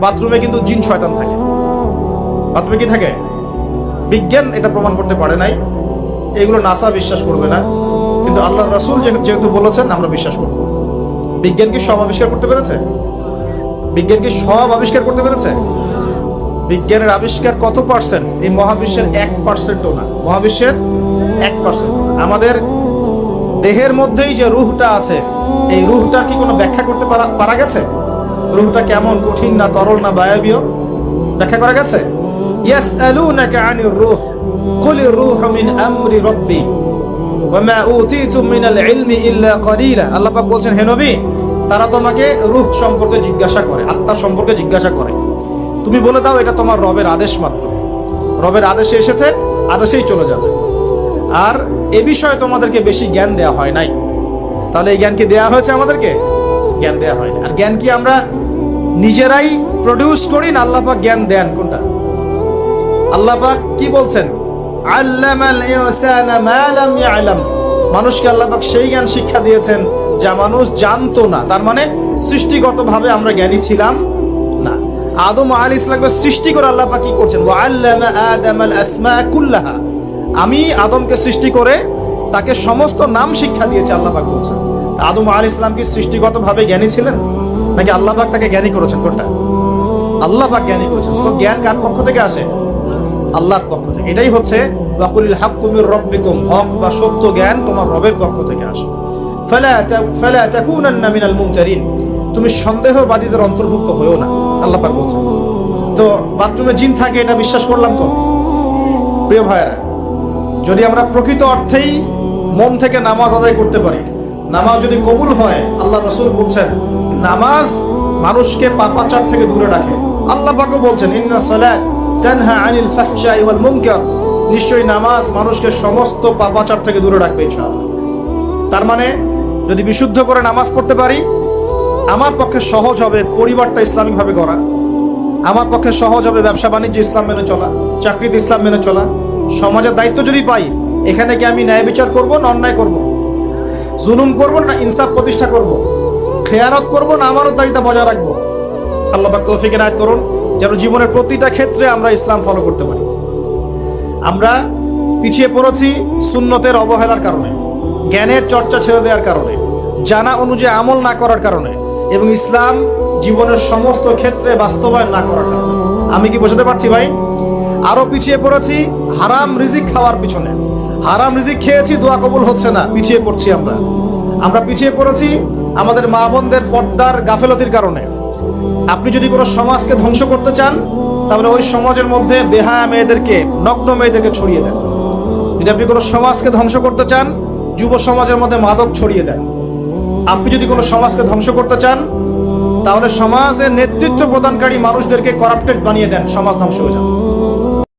বাথরুমে কিন্তু জিন শয়তান থাকে। বাথরুমে কি থাকে? বিজ্ঞান এটা প্রমাণ করতে পারে নাই, এগুলো নাসা বিশ্বাস করবে না, কিন্তু আল্লাহ রাসূল যেহেতু বলেছেন আমরা বিশ্বাস করব। বিজ্ঞান কি সব আবিষ্কার করতে পেরেছে? বিজ্ঞান কি সব আবিষ্কার করতে পেরেছে? বিজ্ঞানের আবিষ্কার কত পার্সেন্ট? এই মহাবিশ্বের 1%ও না। মহাবিশ্বের 1%। আমাদের দেহের মধ্যেই যে রুহটা আছে, এই রুহটা কি কোনো ব্যাখ্যা করতে পারা গেছে? রুহটা কেমন, কঠিন না তরল না বায়বীয়, ব্যাখ্যা করা গেছে? ইয়াসআলুনাকা আনির রূহ কুলির রূহু মিন আমরি রাব্বি ওয়া মা উতীতুম মিনাল ইলমি ইল্লা কলিলা। আল্লাহ পাক বলছেন, হে নবী, তারা তোমাকে রূহ সম্পর্কে জিজ্ঞাসা করে, আত্মা সম্পর্কে জিজ্ঞাসা করে, তুমি বলে দাও এটা তোমার রবের আদেশ মাত্র। রবের আদেশে এসেছে, আদেশেই চলে যাবে। আর এ বিষয়ে তোমাদেরকে বেশি জ্ঞান দেয়া হয় নাই। তাহলে এই জ্ঞান কি দেয়া হয়েছে আমাদেরকে? জ্ঞান দেয়া হয়নি। আর জ্ঞান কি আমরা নিজেরাই প্রডিউস করি না আল্লাহ পাক জ্ঞান দেন? কোনটা? আল্লাহ পাক কি বলছেন? আল্লামাল ইনসানা মা লাম ইয়ালাম। মানুষকে আল্লাহ পাক সেই জ্ঞান শিক্ষা দিয়েছেন যা মানুষ জানতো না। তার মানে সৃষ্টিগতভাবে আমরা জ্ঞানী ছিলাম না। আদম আলাইহিস সালামকে সৃষ্টি করে আল্লাহ পাক কি করছেন? ওয়া আল্লামা আদামাল আসমা কুল্লাহা। আমি আদমকে সৃষ্টি করে তাকে সমস্ত নাম শিক্ষা দিয়েছি, আল্লাহ পাক বলছেন। আদম আলাইহিস সালাম কি সৃষ্টিগতভাবে জ্ঞানী ছিলেন, নাকি আল্লাহ পাক তাকে জ্ঞানী করেছেন? কোনটা? আল্লাহ পাক জ্ঞানী করেছেন। সো জ্ঞান কার পক্ষ থেকে আসে? আল্লাহর পক্ষ থেকে। এটাই হচ্ছে ওয়াকুলিল হাক্কু মির রাব্বিকুম, হক বা সত্য জ্ঞান তোমার রবের পক্ষ থেকে আসে। ফালা তাকুনান্না মিনাল মুমতারিন, তুমি সন্দেহবাদীদের অন্তর্ভুক্ত হয়ো না, আল্লাহ পাক বলছেন। তো বাথরুমে জিন থাকে এটা বিশ্বাস করলাম তো। প্রিয় ভাইয়েরা, যদি আমরা প্রকৃত অর্থেই মন থেকে নামাজ আদায় করতে পারি, নামাজ যদি কবুল হয়, আল্লাহ রাসূল বলছেন নামাজ মানুষকে পাপাচার থেকে দূরে রাখে। আল্লাহ পাকও বলছেন ইন্না সালাত তানহা আনিল ফাহশাই ওয়াল মুনকার, নিশ্চয়ই নামাজ মানুষকে সমস্ত পাপাচার থেকে দূরে রাখবে ইনশাআল্লাহ। তার মানে যদি বিশুদ্ধ করে নামাজ পড়তে পারি, আমার পক্ষে সহজ হবে পরিবারটা ইসলামিকভাবে গড়া, আমার পক্ষে সহজ হবে ব্যবসা বাণিজ্য ইসলাম মেনে চলা, চাকরিতে ইসলাম মেনে চলা। সমাজের দায়িত্ব যদি পাই, এখানে কি আমি ন্যায় বিচার করব না অন্যায় করব? জুলুম করব না ইনসাফ প্রতিষ্ঠা করব? খেয়ানত করব না আমানতদারিতা বজায় রাখবো? আল্লাহ পাক তৌফিক এনায়েত করুন যেন জীবনের প্রতিটা ক্ষেত্রে আমরা ইসলাম ফলো করতে পারি। আমরা পিছিয়ে পড়েছি সুন্নতের অবহেলার কারণে, জ্ঞানের চর্চা ছেড়ে দেওয়ার কারণে, জানা অনুযায়ী আমল না করার কারণে, এবং ইসলাম জীবনের সমস্ত ক্ষেত্রে বাস্তবায়ন না করার কারণে। আমি কি বোঝাতে পারছি ভাই? আরো পিছিয়ে পড়েছি হারাম রিজিক খাওয়ার পিছনে। হারাম রিজিক খেয়েছি, দোয়া কবুল হচ্ছে না, পিছিয়ে পড়ছি আমরা। আমরা পিছিয়ে পড়েছি আমাদের মা বোনদের পর্দার গাফেলতির কারণে। আপনি যদি কোনো সমাজকে ধ্বংস করতে চান, তাহলে ওই সমাজের মধ্যে বেহায়া মেয়েদেরকে, নগ্ন মেয়েদেরকে ছড়িয়ে দেন। যদি আপনি কোনো সমাজকে ধ্বংস করতে চান, যুব সমাজের মধ্যে মাদক ছড়িয়ে দেন। আপনি যদি কোনো সমাজকে ধ্বংস করতে চান, তাহলে সমাজের নেতৃত্ব প্রদানকারী মানুষদেরকে করাপ্টেড বানিয়ে দেন, সমাজ ধ্বংস হয়ে যাবে।